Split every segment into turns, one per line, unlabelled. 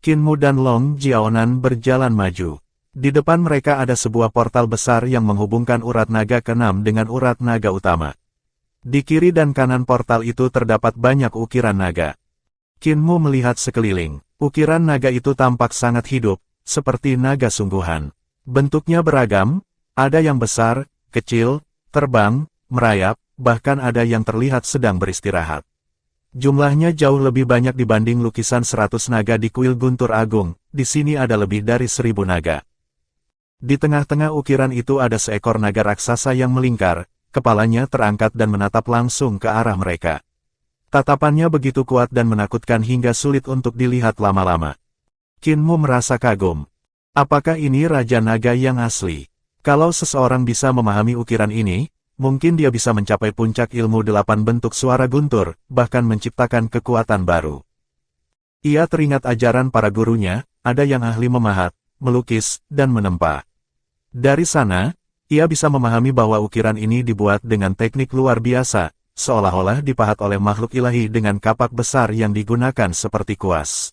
Qinmu dan Long Jiaonan berjalan maju. Di depan mereka ada sebuah portal besar yang menghubungkan urat naga keenam dengan urat naga utama. Di kiri dan kanan portal itu terdapat banyak ukiran naga. Qinmu melihat sekeliling. Ukiran naga itu tampak sangat hidup, seperti naga sungguhan. Bentuknya beragam, ada yang besar, kecil, terbang, merayap, bahkan ada yang terlihat sedang beristirahat. Jumlahnya jauh lebih banyak dibanding lukisan 100 naga di kuil Guntur Agung, di sini ada lebih dari 1000 naga. Di tengah-tengah ukiran itu ada seekor naga raksasa yang melingkar, kepalanya terangkat dan menatap langsung ke arah mereka. Tatapannya begitu kuat dan menakutkan hingga sulit untuk dilihat lama-lama. Qinmu merasa kagum. Apakah ini Raja Naga yang asli? Kalau seseorang bisa memahami ukiran ini, mungkin dia bisa mencapai puncak ilmu 8 bentuk suara guntur, bahkan menciptakan kekuatan baru. Ia teringat ajaran para gurunya, ada yang ahli memahat, melukis, dan menempa. Dari sana, ia bisa memahami bahwa ukiran ini dibuat dengan teknik luar biasa, seolah-olah dipahat oleh makhluk ilahi dengan kapak besar yang digunakan seperti kuas.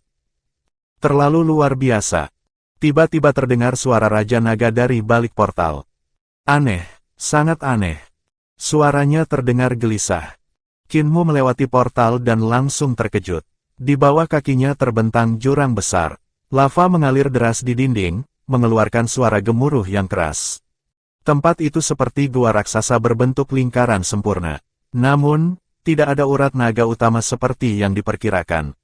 Terlalu luar biasa. Tiba-tiba terdengar suara Raja Naga dari balik portal. Aneh, sangat aneh. Suaranya terdengar gelisah. Qinmu melewati portal dan langsung terkejut. Di bawah kakinya terbentang jurang besar. Lava mengalir deras di dinding, mengeluarkan suara gemuruh yang keras. Tempat itu seperti gua raksasa berbentuk lingkaran sempurna. Namun, tidak ada urat naga utama seperti yang diperkirakan.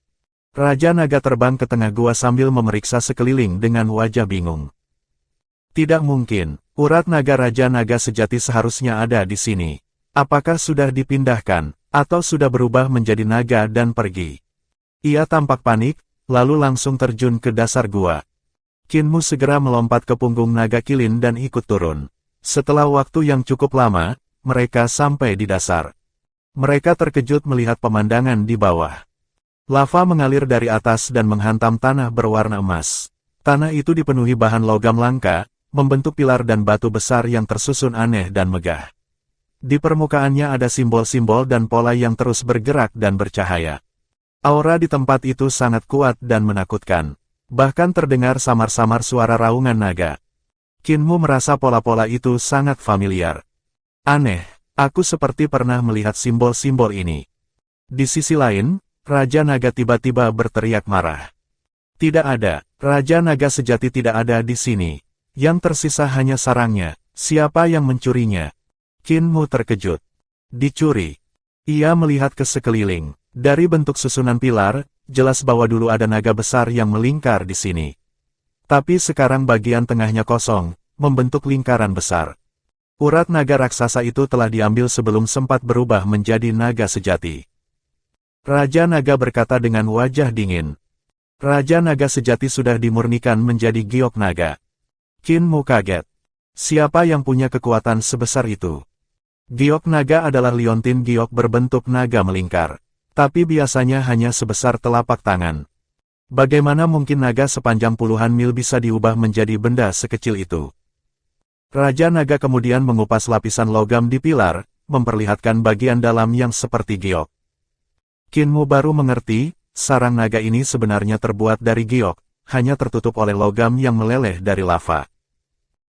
Raja Naga terbang ke tengah gua sambil memeriksa sekeliling dengan wajah bingung. Tidak mungkin, urat naga Raja Naga sejati seharusnya ada di sini. Apakah sudah dipindahkan, atau sudah berubah menjadi naga dan pergi? Ia tampak panik, lalu langsung terjun ke dasar gua. Qinmu segera melompat ke punggung naga kilin dan ikut turun. Setelah waktu yang cukup lama, mereka sampai di dasar. Mereka terkejut melihat pemandangan di bawah. Lava mengalir dari atas dan menghantam tanah berwarna emas. Tanah itu dipenuhi bahan logam langka, membentuk pilar dan batu besar yang tersusun aneh dan megah. Di permukaannya ada simbol-simbol dan pola yang terus bergerak dan bercahaya. Aura di tempat itu sangat kuat dan menakutkan. Bahkan terdengar samar-samar suara raungan naga. Qinmu merasa pola-pola itu sangat familiar. Aneh, aku seperti pernah melihat simbol-simbol ini. Di sisi lain, Raja Naga tiba-tiba berteriak marah. Tidak ada, Raja Naga sejati tidak ada di sini. Yang tersisa hanya sarangnya. Siapa yang mencurinya? Qinmu terkejut. Dicuri. Ia melihat ke sekeliling. Dari bentuk susunan pilar, jelas bahwa dulu ada naga besar yang melingkar di sini. Tapi sekarang bagian tengahnya kosong, membentuk lingkaran besar. Urat naga raksasa itu telah diambil sebelum sempat berubah menjadi naga sejati. Raja Naga berkata dengan wajah dingin. Raja Naga sejati sudah dimurnikan menjadi giok naga. Qinmu kaget. Siapa yang punya kekuatan sebesar itu? Giok naga adalah liontin giok berbentuk naga melingkar. Tapi biasanya hanya sebesar telapak tangan. Bagaimana mungkin naga sepanjang puluhan mil bisa diubah menjadi benda sekecil itu? Raja Naga kemudian mengupas lapisan logam di pilar, memperlihatkan bagian dalam yang seperti giok. Qinmu baru mengerti, sarang naga ini sebenarnya terbuat dari giok, hanya tertutup oleh logam yang meleleh dari lava.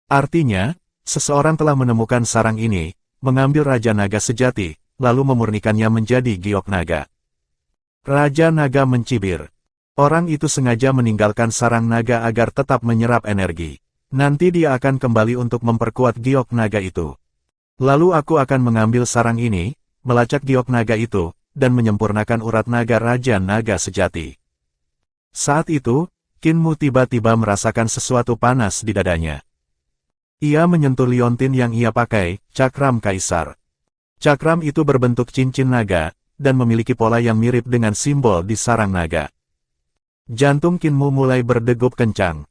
Artinya, seseorang telah menemukan sarang ini, mengambil Raja Naga sejati, lalu memurnikannya menjadi giok naga. Raja Naga mencibir. Orang itu sengaja meninggalkan sarang naga agar tetap menyerap energi. Nanti dia akan kembali untuk memperkuat giok naga itu. Lalu aku akan mengambil sarang ini, melacak giok naga itu, dan menyempurnakan urat naga Raja Naga sejati. Saat itu, Qinmu tiba-tiba merasakan sesuatu panas di dadanya. Ia menyentuh liontin yang ia pakai, cakram kaisar. Cakram itu berbentuk cincin naga, dan memiliki pola yang mirip dengan simbol di sarang naga. Jantung Qinmu mulai berdegup kencang.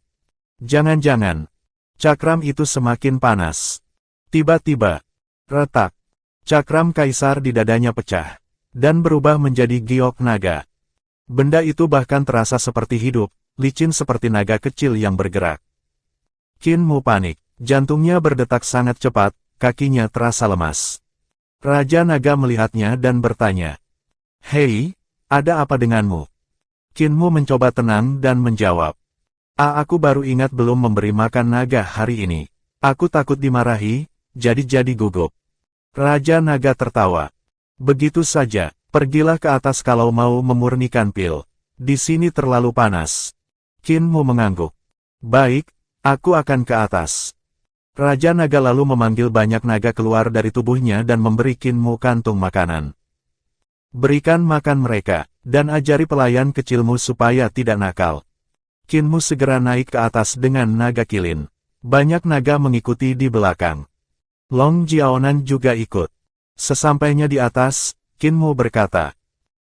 Jangan-jangan, cakram itu semakin panas. Tiba-tiba, retak. Cakram kaisar di dadanya pecah, dan berubah menjadi giok naga. Benda itu bahkan terasa seperti hidup, licin seperti naga kecil yang bergerak. Qinmu panik, jantungnya berdetak sangat cepat, kakinya terasa lemas. Raja Naga melihatnya dan bertanya, "Hei, ada apa denganmu?" Kinmu mencoba tenang dan menjawab. Aku baru ingat belum memberi makan naga hari ini. Aku takut dimarahi, jadi gugup. Raja Naga tertawa. Begitu saja, pergilah ke atas kalau mau memurnikan pil. Di sini terlalu panas. Kinmu mengangguk. Baik, aku akan ke atas. Raja Naga lalu memanggil banyak naga keluar dari tubuhnya dan memberi Kinmu kantung makanan. Berikan makan mereka, dan ajari pelayan kecilmu supaya tidak nakal. Kinmu segera naik ke atas dengan naga kilin. Banyak naga mengikuti di belakang. Long Jiaonan juga ikut. Sesampainya di atas, Kinmu berkata,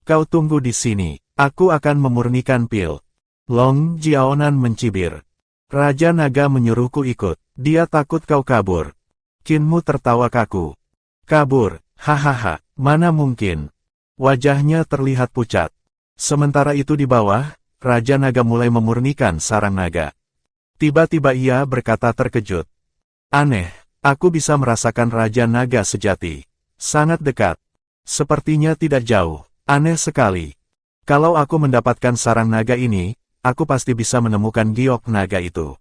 "Kau tunggu di sini, aku akan memurnikan pil." Long Jiaonan mencibir. Raja Naga menyuruhku ikut. Dia takut kau kabur. Kinmu tertawa kaku. Kabur, hahaha, mana mungkin. Wajahnya terlihat pucat. Sementara itu di bawah, Raja Naga mulai memurnikan sarang naga. Tiba-tiba ia berkata terkejut. Aneh, aku bisa merasakan Raja Naga sejati. Sangat dekat. Sepertinya tidak jauh. Aneh sekali. Kalau aku mendapatkan sarang naga ini, aku pasti bisa menemukan giok naga itu.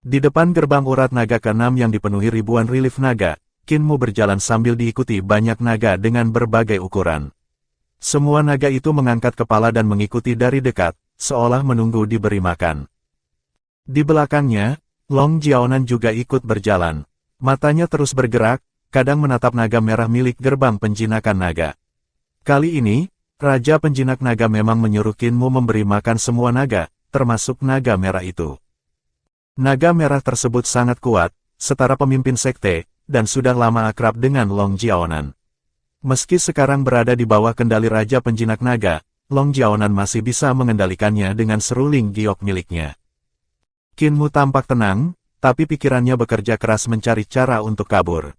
Di depan gerbang urat naga ke-6 yang dipenuhi ribuan relief naga, Kinmu berjalan sambil diikuti banyak naga dengan berbagai ukuran. Semua naga itu mengangkat kepala dan mengikuti dari dekat, seolah menunggu diberi makan. Di belakangnya, Long Jiaonan juga ikut berjalan. Matanya terus bergerak, kadang menatap naga merah milik gerbang penjinakan naga. Kali ini, Raja Penjinak Naga memang menyuruh Kinmu memberi makan semua naga, termasuk naga merah itu. Naga merah tersebut sangat kuat, setara pemimpin sekte, dan sudah lama akrab dengan Long Jiaonan. Meski sekarang berada di bawah kendali Raja Penjinak Naga, Long Jiaonan masih bisa mengendalikannya dengan seruling giok miliknya. Kinmu tampak tenang, tapi pikirannya bekerja keras mencari cara untuk kabur.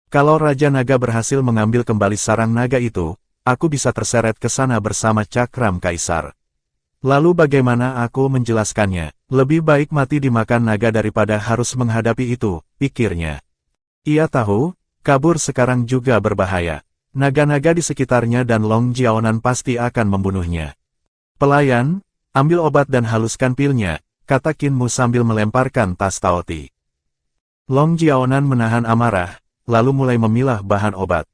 Kalau Raja Naga berhasil mengambil kembali sarang naga itu, aku bisa terseret ke sana bersama Cakram Kaisar. Lalu bagaimana aku menjelaskannya? Lebih baik mati dimakan naga daripada harus menghadapi itu, pikirnya. Ia tahu, kabur sekarang juga berbahaya. Naga-naga di sekitarnya dan Long Jiaonan pasti akan membunuhnya. Pelayan, ambil obat dan haluskan pilnya, kata Kinmu sambil melemparkan tas Taoti. Long Jiaonan menahan amarah, lalu mulai memilah bahan obat.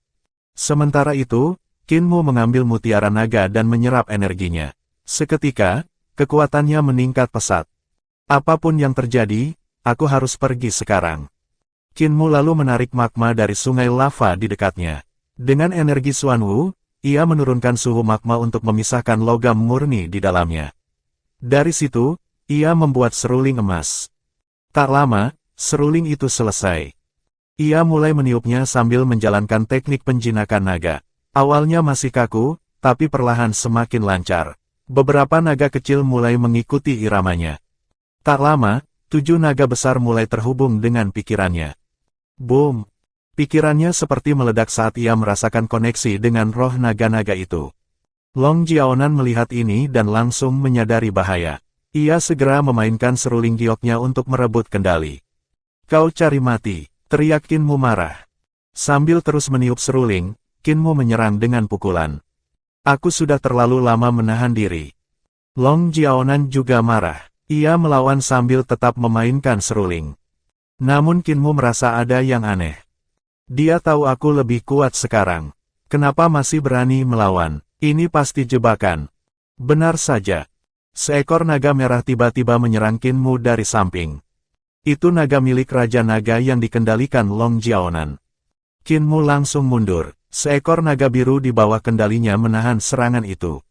Sementara itu, Kinmu mengambil mutiara naga dan menyerap energinya. Seketika, kekuatannya meningkat pesat. Apapun yang terjadi, aku harus pergi sekarang. Kinmu lalu menarik magma dari sungai lava di dekatnya. Dengan energi Xuanwu, ia menurunkan suhu magma untuk memisahkan logam murni di dalamnya. Dari situ, ia membuat seruling emas. Tak lama, seruling itu selesai. Ia mulai meniupnya sambil menjalankan teknik penjinakan naga. Awalnya masih kaku, tapi perlahan semakin lancar. Beberapa naga kecil mulai mengikuti iramanya. Tak lama, 7 naga besar mulai terhubung dengan pikirannya. Boom! Pikirannya seperti meledak saat ia merasakan koneksi dengan roh naga-naga itu. Long Jiaonan melihat ini dan langsung menyadari bahaya. Ia segera memainkan seruling gioknya untuk merebut kendali. Kau cari mati, teriak Kinmu marah. Sambil terus meniup seruling, Kinmu menyerang dengan pukulan. Aku sudah terlalu lama menahan diri. Long Jiaonan juga marah. Ia melawan sambil tetap memainkan seruling. Namun Kinmu merasa ada yang aneh. Dia tahu aku lebih kuat sekarang. Kenapa masih berani melawan? Ini pasti jebakan. Benar saja. Seekor naga merah tiba-tiba menyerang Kinmu dari samping. Itu naga milik Raja Naga yang dikendalikan Long Jiaonan. Kinmu langsung mundur. Seekor naga biru di bawah kendalinya menahan serangan itu.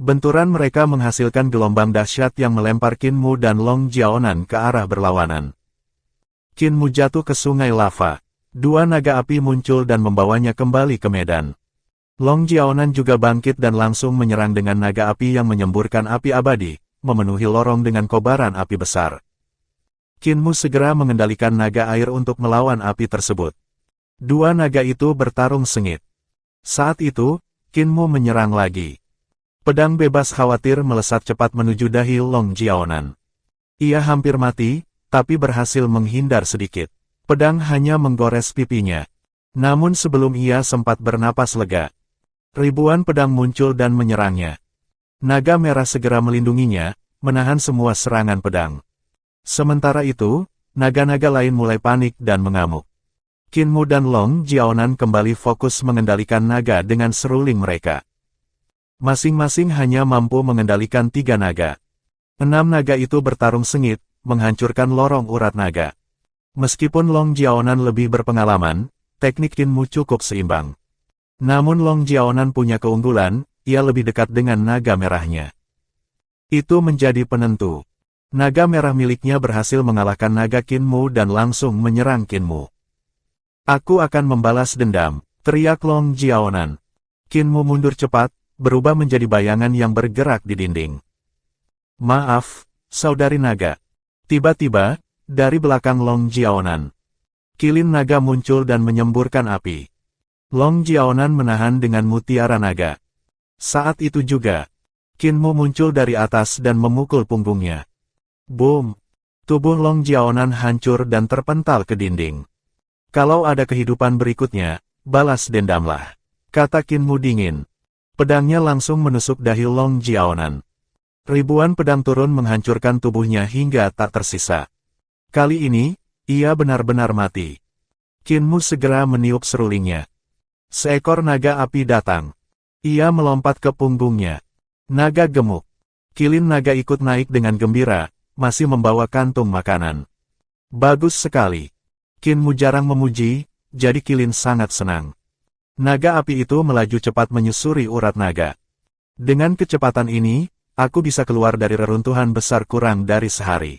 Benturan mereka menghasilkan gelombang dahsyat yang melempar Kinmu dan Long Jiaonan ke arah berlawanan. Kinmu jatuh ke sungai lava. 2 naga api muncul dan membawanya kembali ke medan. Long Jiaonan juga bangkit dan langsung menyerang dengan naga api yang menyemburkan api abadi, memenuhi lorong dengan kobaran api besar. Kinmu segera mengendalikan naga air untuk melawan api tersebut. 2 naga itu bertarung sengit. Saat itu, Kinmu menyerang lagi. Pedang bebas khawatir melesat cepat menuju dahi Long Jiaonan. Ia hampir mati, tapi berhasil menghindar sedikit. Pedang hanya menggores pipinya. Namun sebelum ia sempat bernapas lega, ribuan pedang muncul dan menyerangnya. Naga merah segera melindunginya, menahan semua serangan pedang. Sementara itu, naga-naga lain mulai panik dan mengamuk. Qin Mu dan Long Jiaonan kembali fokus mengendalikan naga dengan seruling mereka. Masing-masing hanya mampu mengendalikan 3 naga. 6 naga itu bertarung sengit, menghancurkan lorong urat naga. Meskipun Long Jiaonan lebih berpengalaman, teknik Qin Mu cukup seimbang. Namun Long Jiaonan punya keunggulan, ia lebih dekat dengan naga merahnya. Itu menjadi penentu. Naga merah miliknya berhasil mengalahkan naga Qin Mu dan langsung menyerang Qin Mu. Aku akan membalas dendam, teriak Long Jiaonan. Qin Mu mundur cepat, berubah menjadi bayangan yang bergerak di dinding. Maaf, saudari naga. Tiba-tiba, dari belakang Long Jiaonan, kilin naga muncul dan menyemburkan api. Long Jiaonan menahan dengan mutiara naga. Saat itu juga, Qin Mu muncul dari atas dan memukul punggungnya. Boom! Tubuh Long Jiaonan hancur dan terpental ke dinding. Kalau ada kehidupan berikutnya, balas dendamlah, kata Qin Mu dingin. Pedangnya langsung menusuk dahi Long Jiaonan. Ribuan pedang turun menghancurkan tubuhnya hingga tak tersisa. Kali ini, ia benar-benar mati. Qin Mu segera meniup serulingnya. Seekor naga api datang. Ia melompat ke punggungnya. Naga gemuk. Kilin naga ikut naik dengan gembira, masih membawa kantung makanan. Bagus sekali. Qin Mu jarang memuji, jadi Kilin sangat senang. Naga api itu melaju cepat menyusuri urat naga. Dengan kecepatan ini, aku bisa keluar dari reruntuhan besar kurang dari sehari.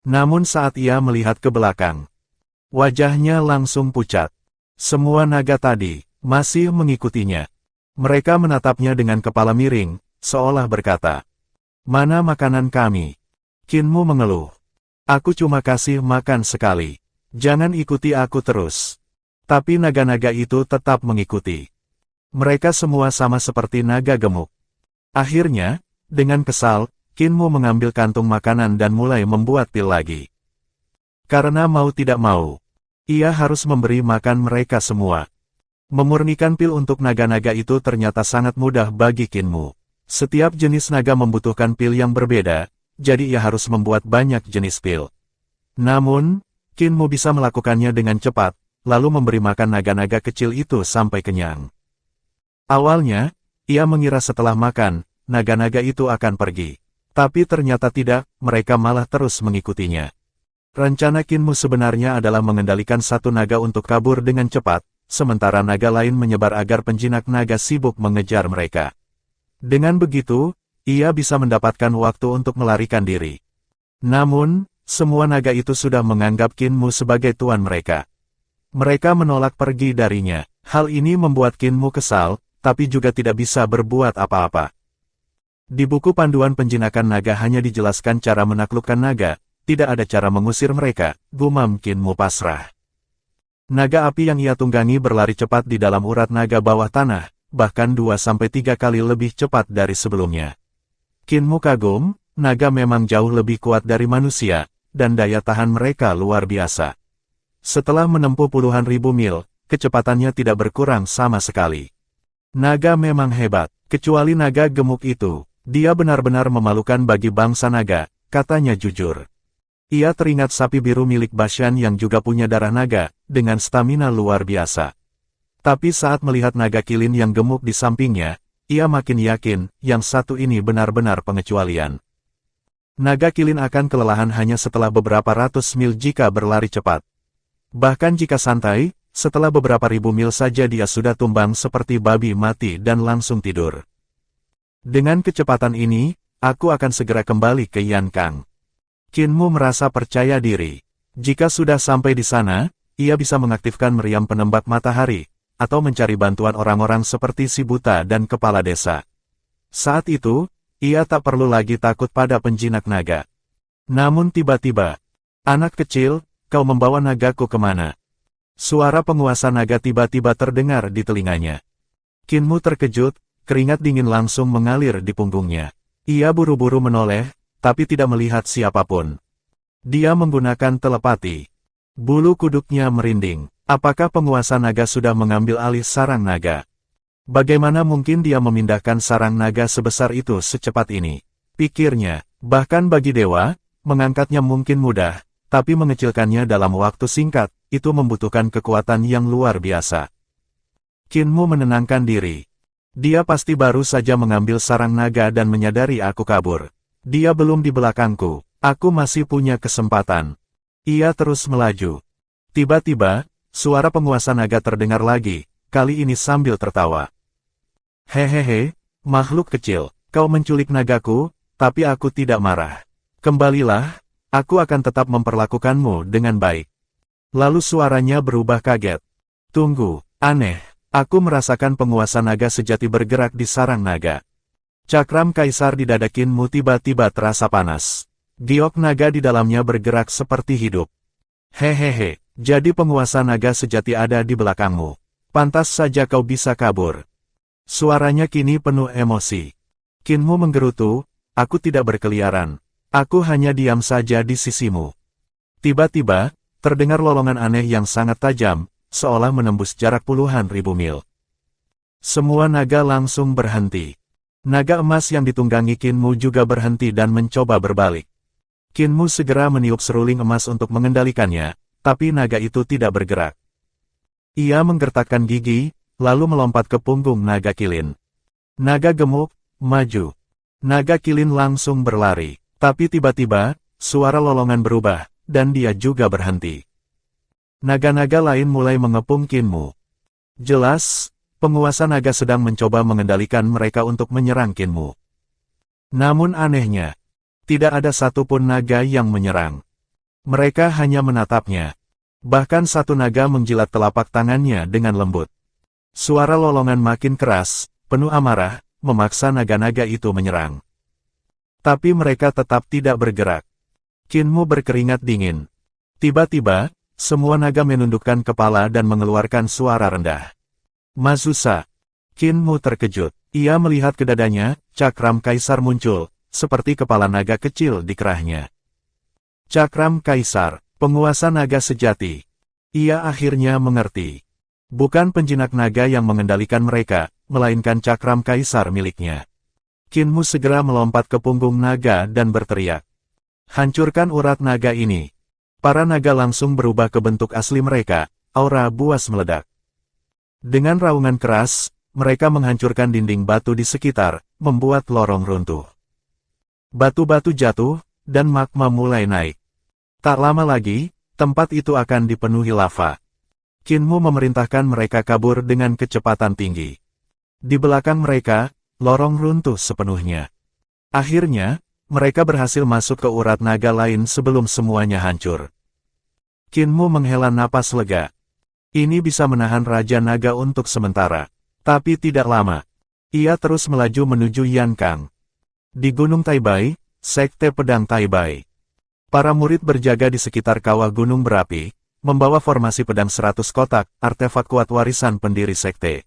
Namun saat ia melihat ke belakang, wajahnya langsung pucat. Semua naga tadi masih mengikutinya. Mereka menatapnya dengan kepala miring, seolah berkata, "Mana makanan kami?" Qin Mu mengeluh. "Aku cuma kasih makan sekali. Jangan ikuti aku terus." Tapi naga-naga itu tetap mengikuti. Mereka semua sama seperti naga gemuk. Akhirnya, dengan kesal, Qin Mu mengambil kantung makanan dan mulai membuat pil lagi. Karena mau tidak mau, ia harus memberi makan mereka semua. Memurnikan pil untuk naga-naga itu ternyata sangat mudah bagi Qin Mu. Setiap jenis naga membutuhkan pil yang berbeda, jadi ia harus membuat banyak jenis pil. Namun, Qin Mu bisa melakukannya dengan cepat, lalu memberi makan naga-naga kecil itu sampai kenyang. Awalnya, ia mengira setelah makan, naga-naga itu akan pergi. Tapi ternyata tidak, mereka malah terus mengikutinya. Rencana Qin Mu sebenarnya adalah mengendalikan satu naga untuk kabur dengan cepat, sementara naga lain menyebar agar penjinak naga sibuk mengejar mereka. Dengan begitu, ia bisa mendapatkan waktu untuk melarikan diri. Namun, semua naga itu sudah menganggap Qin Mu sebagai tuan mereka. Mereka menolak pergi darinya. Hal ini membuat Qin Mu kesal, tapi juga tidak bisa berbuat apa-apa. Di buku panduan penjinakan naga hanya dijelaskan cara menaklukkan naga, tidak ada cara mengusir mereka, gumam Qin Mu pasrah. Naga api yang ia tunggangi berlari cepat di dalam urat naga bawah tanah, bahkan 2-3 kali lebih cepat dari sebelumnya. Qin Mu kagum, naga memang jauh lebih kuat dari manusia, dan daya tahan mereka luar biasa. Setelah menempuh puluhan ribu mil, kecepatannya tidak berkurang sama sekali. Naga memang hebat, kecuali naga gemuk itu. Dia benar-benar memalukan bagi bangsa naga, katanya jujur. Ia teringat sapi biru milik Bashan yang juga punya darah naga, dengan stamina luar biasa. Tapi saat melihat naga kilin yang gemuk di sampingnya, ia makin yakin, yang satu ini benar-benar pengecualian. Naga kilin akan kelelahan hanya setelah beberapa ratus mil jika berlari cepat. Bahkan jika santai, setelah beberapa ribu mil saja dia sudah tumbang seperti babi mati dan langsung tidur. Dengan kecepatan ini, aku akan segera kembali ke Yankang. Qin Mu merasa percaya diri. Jika sudah sampai di sana, ia bisa mengaktifkan meriam penembak matahari, atau mencari bantuan orang-orang seperti si buta dan kepala desa. Saat itu, ia tak perlu lagi takut pada penjinak naga. Namun tiba-tiba, "Anak kecil, kau membawa nagaku kemana?" Suara penguasa naga tiba-tiba terdengar di telinganya. Qin Mu terkejut, keringat dingin langsung mengalir di punggungnya. Ia buru-buru menoleh, tapi tidak melihat siapapun. Dia menggunakan telepati. Bulu kuduknya merinding. Apakah penguasa naga sudah mengambil alih sarang naga? Bagaimana mungkin dia memindahkan sarang naga sebesar itu secepat ini? Pikirnya, bahkan bagi dewa, mengangkatnya mungkin mudah, tapi mengecilkannya dalam waktu singkat, itu membutuhkan kekuatan yang luar biasa. Qin Mu menenangkan diri. Dia pasti baru saja mengambil sarang naga dan menyadari aku kabur. Dia belum di belakangku, aku masih punya kesempatan. Ia terus melaju. Tiba-tiba, suara penguasa naga terdengar lagi, kali ini sambil tertawa. Hehehe, makhluk kecil, kau menculik nagaku, tapi aku tidak marah. Kembalilah, aku akan tetap memperlakukanmu dengan baik. Lalu suaranya berubah kaget. Tunggu, aneh, aku merasakan penguasa naga sejati bergerak di sarang naga. Cakram kaisar di dada Qin Mu tiba-tiba terasa panas. Giok naga di dalamnya bergerak seperti hidup. Hehehe, jadi penguasa naga sejati ada di belakangmu. Pantas saja kau bisa kabur. Suaranya kini penuh emosi. Qin Mu menggerutu, aku tidak berkeliaran. Aku hanya diam saja di sisimu. Tiba-tiba, terdengar lolongan aneh yang sangat tajam, seolah menembus jarak puluhan ribu mil. Semua naga langsung berhenti. Naga emas yang ditunggangi Qin Mu juga berhenti dan mencoba berbalik. Qin Mu segera meniup seruling emas untuk mengendalikannya, tapi naga itu tidak bergerak. Ia menggertakkan gigi, lalu melompat ke punggung naga kilin. Naga gemuk, maju. Naga kilin langsung berlari, tapi tiba-tiba, suara lolongan berubah, dan dia juga berhenti. Naga-naga lain mulai mengepung Qin Mu. Jelas, penguasa naga sedang mencoba mengendalikan mereka untuk menyerang Qin Mu. Namun anehnya, tidak ada satupun naga yang menyerang. Mereka hanya menatapnya. Bahkan satu naga menjilat telapak tangannya dengan lembut. Suara lolongan makin keras, penuh amarah, memaksa naga-naga itu menyerang. Tapi mereka tetap tidak bergerak. Qin Mu berkeringat dingin. Tiba-tiba, semua naga menundukkan kepala dan mengeluarkan suara rendah. Mazusa. Qin Mu terkejut. Ia melihat ke dadanya, cakram kaisar muncul, seperti kepala naga kecil di kerahnya. Cakram kaisar, penguasa naga sejati. Ia akhirnya mengerti. Bukan penjinak naga yang mengendalikan mereka, melainkan cakram kaisar miliknya. Qin Mu segera melompat ke punggung naga dan berteriak. Hancurkan urat naga ini. Para naga langsung berubah ke bentuk asli mereka, aura buas meledak. Dengan raungan keras, mereka menghancurkan dinding batu di sekitar, membuat lorong runtuh. Batu-batu jatuh, dan magma mulai naik. Tak lama lagi, tempat itu akan dipenuhi lava. Qin Mu memerintahkan mereka kabur dengan kecepatan tinggi. Di belakang mereka, lorong runtuh sepenuhnya. Akhirnya, mereka berhasil masuk ke urat naga lain sebelum semuanya hancur. Qin Mu menghela napas lega. Ini bisa menahan Raja Naga untuk sementara. Tapi tidak lama. Ia terus melaju menuju Yankang. Di Gunung Taibai, Sekte Pedang Taibai. Para murid berjaga di sekitar kawah gunung berapi, membawa formasi pedang 100 kotak, artefak kuat warisan pendiri sekte.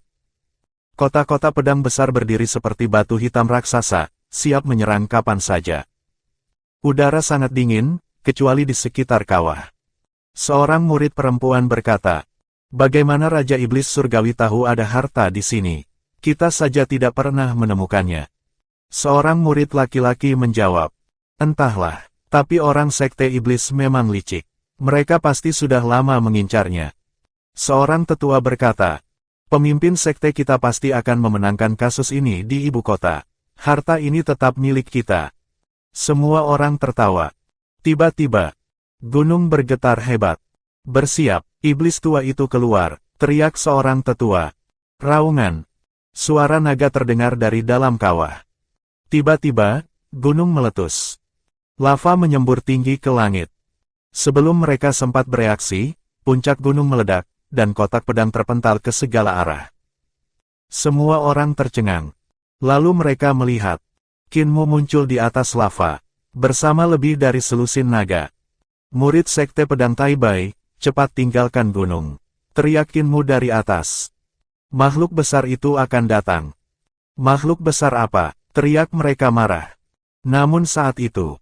Kotak-kotak pedang besar berdiri seperti batu hitam raksasa, siap menyerang kapan saja. Udara sangat dingin, kecuali di sekitar kawah. Seorang murid perempuan berkata, bagaimana Raja Iblis Surgawi tahu ada harta di sini? Kita saja tidak pernah menemukannya. Seorang murid laki-laki menjawab, entahlah, tapi orang sekte iblis memang licik. Mereka pasti sudah lama mengincarnya. Seorang tetua berkata, pemimpin sekte kita pasti akan memenangkan kasus ini di ibu kota. Harta ini tetap milik kita. Semua orang tertawa. Tiba-tiba, gunung bergetar hebat. Bersiap, iblis tua itu keluar, teriak seorang tetua. Raungan. Suara naga terdengar dari dalam kawah. Tiba-tiba, gunung meletus. Lava menyembur tinggi ke langit. Sebelum mereka sempat bereaksi, puncak gunung meledak, dan kotak pedang terpental ke segala arah. Semua orang tercengang. Lalu mereka melihat. Qin Mu muncul di atas lava, bersama lebih dari selusin naga. Murid Sekte Pedang Taibai, cepat tinggalkan gunung. Teriak Qin Mu dari atas. Makhluk besar itu akan datang. Makhluk besar apa? Teriak mereka marah. Namun saat itu,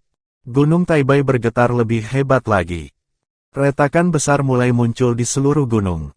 Gunung Taibai bergetar lebih hebat lagi. Retakan besar mulai muncul di seluruh gunung.